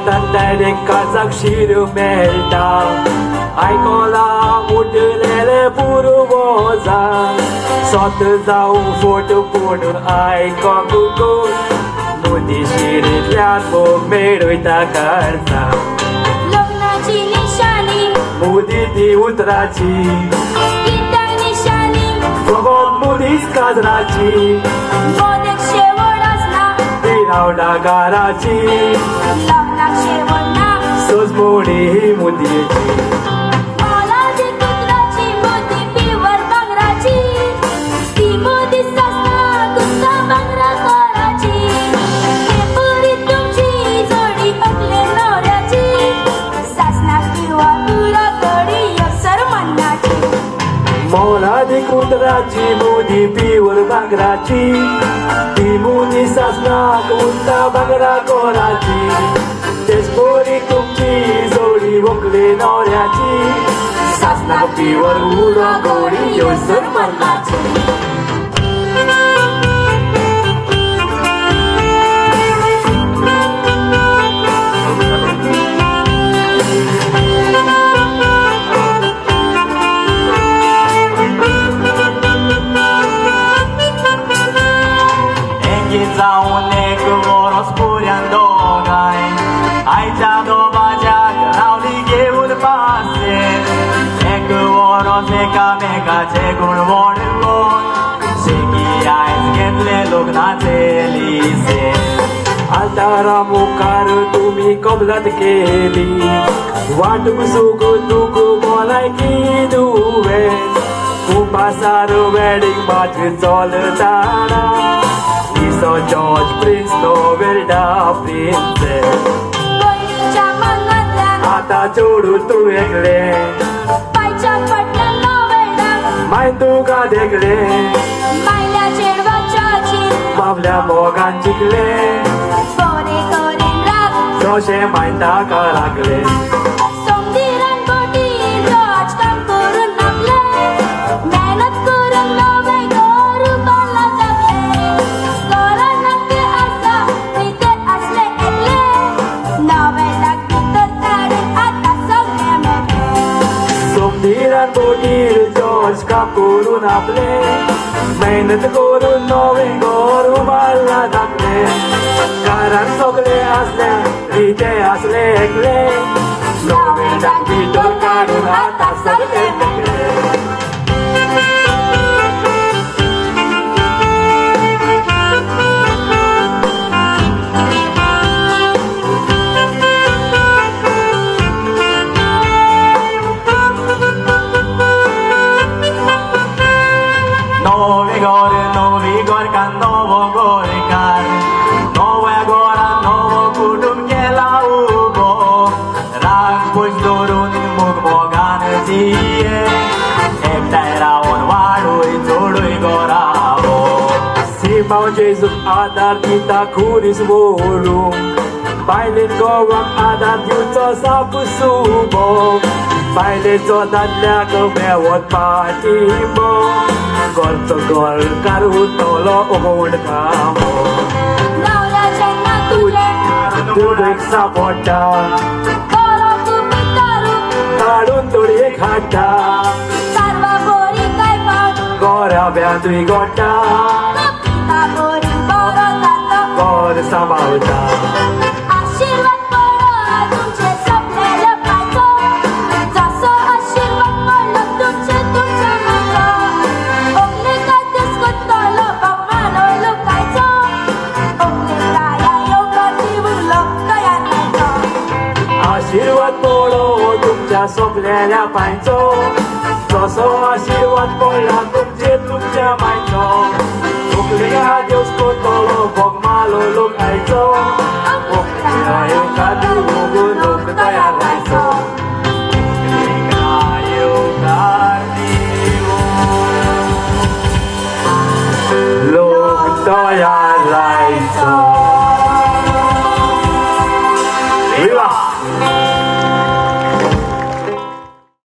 शेतांत डायरेक्ट काजाक शीर मेळटा आयकोला उठलेले पुरवोजा सोत जावं फोट पूण आयकोंक मोदी शिरींतल्यान मेळयता कर्जा लग्नाची निशाणी मोदी ती उतराची कित्याक निशाणी फकत मोदीच काजराची मोदीक शेवट आसना ती रावडा गाराची लग्नाक शेवट ना सोजमोडी ही मोदीची मोलादी कुत्राची मोदी पिवर भांगराची ती मोदी सासना तुमचा भांगरा कोराची पेपरी तुमची जोडी अकले नवऱ्याची सासनाक पिवर पुरा कडी यसर मन्नाची मोलादी कुत्राची मोदी पिवर भांगराची ती मोदी सासनाक उंचा भांगरा कोराची तेजपोरी तुमची जोडी वकले नवऱ्याची सासनाक पिवर उडो गोडी यसर मन्नाची जाऊन एक वरस पुऱ्यान दोगाय आयच्या दोबाज्याक रावली घेवन पासे एक वरस एकामेकाचे गुण वडवून शेगी आयज घेतले लग्नाचे लिसे आल्तारा मुखार तुम्ही कबलात केली वाटूक सुख दुख भलायकी दुवे उपासार वेडिंग मात चलताना इसो जॉर्ज प्रिन्स नोवेल्डा प्रिन्सेस पयलींच्या मंगळांतल्यान आतां चोडू तूं एकले पायच्या फाटल्यान नोवेल्डाक माय तुका देखले मायल्या चेडवाच्याची बाबल्या मोगान जिखले बरे करेन राग जशें माय ताका लागले सोमदिरान बोटी जॉर्ज काम करून आपले मेहनत करून नवे घर बांदला जगले घरान ते आसा ते असले एकले नोवेल्डाक भितर काडून आतां सगळे मेळले सोमदिरान बोटीर जॉर्ज काम करून आपले मेहनत करून नवें घर उबारला धाकले घरान सगळे आसले रिते आसले एकले नोवेल्डाक भितर काडून आतां सगळे मेळले Nowy Gorkan, nowo Gorkar nowe gora, nowo kutum kiela ubo rak puś dorun mug mogan ziye ektai raon waduj zoduj goravo Simał Jezus adar kita kuris wolu Bailin gowak adar yuto sapu subo Bailin co dadliak mewot patimo Gorto gol karu tolo ohod kamo नवऱ्याचे ना तुले Tudek sapota बरो तुम्ही करू Kadun tudek hata सर्व बोरी काय पाड Gora beandui gota पिता बोरी बरो जातो Gor samauta आशीर्वाद पडो तुमचे सपनेले पाचो जसो आशीर्वाद पडलो तुमचे तुमच्या माचो ओगले कातेस कोत्तलो भगवानो लोकायचो ओगले राया योगा दिवून लोक तयार मेळचो आशीर्वाद पडो तुमच्या सोपलेल्या पांयचो जसो आशीर्वाद पडला तुमच्या मायचो तोकलेगा देवस कोतलो भोगमालो लोक आयचो